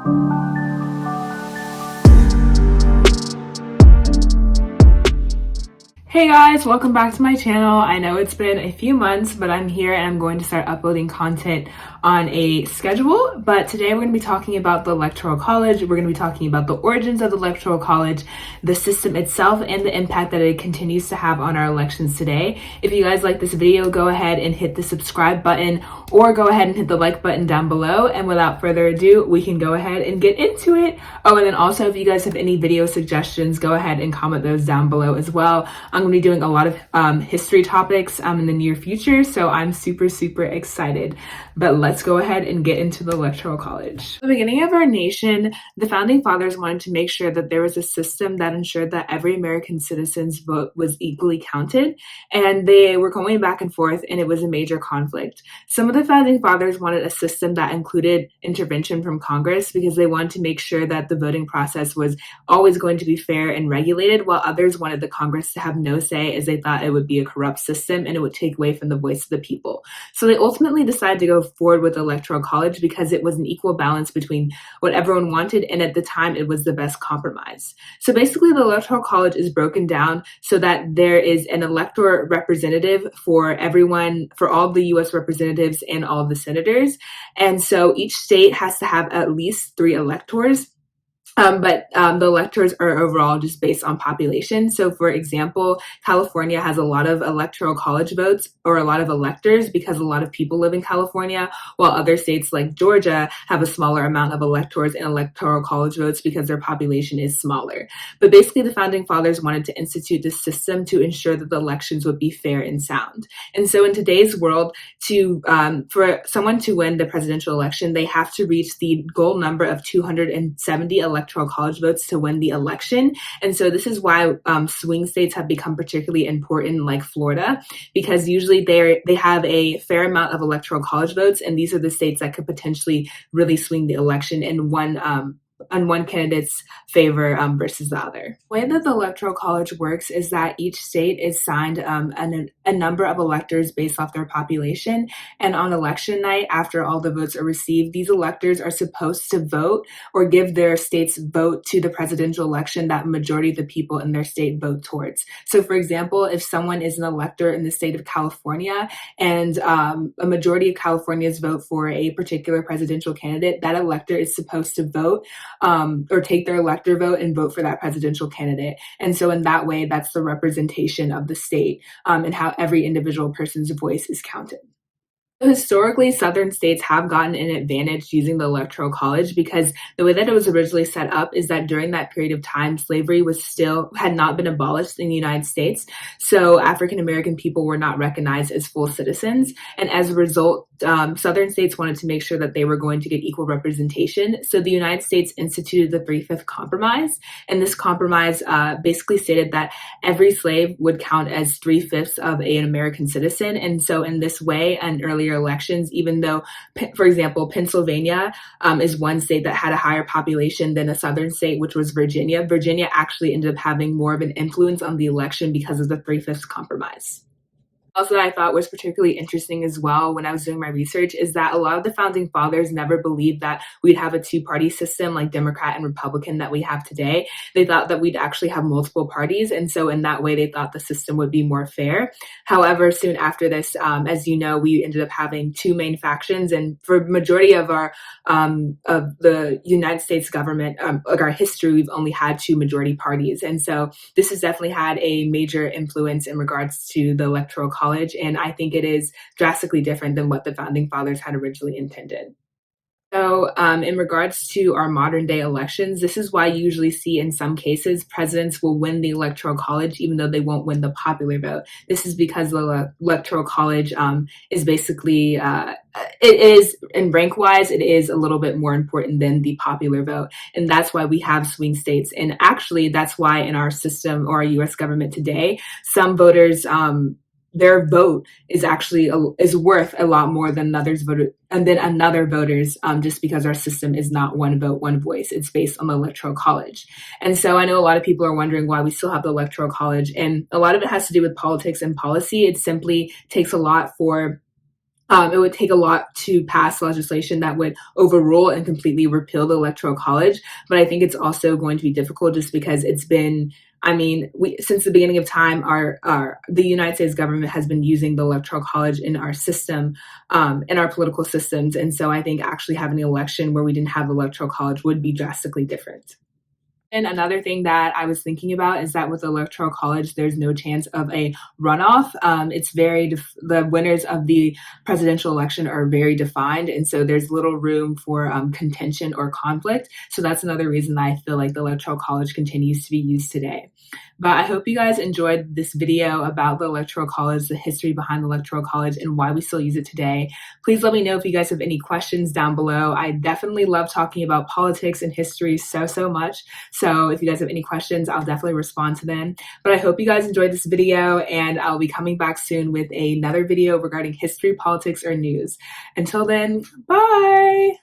Hey guys, welcome back to my channel. I know it's been a few months, but I'm here and I'm going to start uploading content on a schedule. But today we're going to be talking about the Electoral College. We're going to be talking about the origins of the Electoral College, the system itself, and the impact that it continues to have on our elections today. If you guys like this video, go ahead and hit the subscribe button or go ahead and hit the like button down below. And without further ado, we can go ahead and get into it. Oh, and then also if you guys have any video suggestions, go ahead and comment those down below as well. I'm going to be doing a lot of history topics in the near future, so I'm super excited. But let's go ahead and get into the Electoral College. At the beginning of our nation, the Founding Fathers wanted to make sure that there was a system that ensured that every American citizen's vote was equally counted, and they were going back and forth, and it was a major conflict. Some of the Founding Fathers wanted a system that included intervention from Congress because they wanted to make sure that the voting process was always going to be fair and regulated, while others wanted the Congress to have no say, as they thought it would be a corrupt system and it would take away from the voice of the people. So they ultimately decided to go forward with the Electoral College because it was an equal balance between what everyone wanted, and at the time it was the best compromise. So basically the Electoral College is broken down so that there is an elector representative for everyone, for all of the US representatives and all of the senators. And so each state has to have at least 3 electors. But the electors are overall just based on population. So for example, California has a lot of electoral college votes, or a lot of electors, because a lot of people live in California, while other states like Georgia have a smaller amount of electors and electoral college votes because their population is smaller. But basically the Founding Fathers wanted to institute this system to ensure that the elections would be fair and sound. And so in today's world, for someone to win the presidential election, they have to reach the goal number of 270 electoral college votes to win the election. And so this is why swing states have become particularly important, like Florida, because usually they have a fair amount of electoral college votes, and these are the states that could potentially really swing the election in one candidate's favor versus the other. The way that the Electoral College works is that each state is signed a number of electors based off their population, and on election night, after all the votes are received, these electors are supposed to vote or give their state's vote to the presidential election that majority of the people in their state vote towards. So for example, if someone is an elector in the state of California and a majority of Californians vote for a particular presidential candidate, that elector is supposed to vote or take their elector vote and vote for that presidential candidate. And so in that way, that's the representation of the state and how every individual person's voice is counted. Historically, Southern states have gotten an advantage using the Electoral College because the way that it was originally set up is that during that period of time, slavery had not been abolished in the United States. So African American people were not recognized as full citizens. And as a result, Southern states wanted to make sure that they were going to get equal representation. So the United States instituted the 3/5 Compromise. And this compromise basically stated that every slave would count as 3/5 of an American citizen. And so in this way, and earlier elections, even though, for example, Pennsylvania is one state that had a higher population than a southern state, which was Virginia. Virginia actually ended up having more of an influence on the election because of the 3/5 Compromise. Also, that I thought was particularly interesting as well when I was doing my research is that a lot of the Founding Fathers never believed that we'd have a 2-party system like Democrat and Republican that we have today. They thought that we'd actually have multiple parties, and so in that way they thought the system would be more fair. However, soon after this, as you know, we ended up having 2 main factions, and for majority of the United States government, like our history, we've only had 2 majority parties, and so this has definitely had a major influence in regards to the Electoral College, and I think it is drastically different than what the Founding Fathers had originally intended. So in regards to our modern day elections, this is why you usually see in some cases presidents will win the Electoral College even though they won't win the popular vote. This is because the Electoral College is basically, it is, in rank wise, it is a little bit more important than the popular vote. And that's why we have swing states. And actually that's why in our system or our US government today, some voters, their vote is actually is worth a lot more than another voters, just because our system is not one vote, one voice. It's based on the Electoral College. And so I know a lot of people are wondering why we still have the Electoral College, and a lot of it has to do with politics and policy. It simply takes a lot for It would take a lot to pass legislation that would overrule and completely repeal the Electoral College. But I think it's also going to be difficult just because it's been, I mean, since the beginning of time, the United States government has been using the Electoral College in our system, in our political systems. And so I think actually having an election where we didn't have the Electoral College would be drastically different. And another thing that I was thinking about is that with the Electoral College, there's no chance of a runoff. The winners of the presidential election are very defined, and so there's little room for contention or conflict. So that's another reason that I feel like the Electoral College continues to be used today. But I hope you guys enjoyed this video about the Electoral College, the history behind the Electoral College, and why we still use it today. Please let me know if you guys have any questions down below. I definitely love talking about politics and history so much. So if you guys have any questions, I'll definitely respond to them. But I hope you guys enjoyed this video, and I'll be coming back soon with another video regarding history, politics, or news. Until then, bye!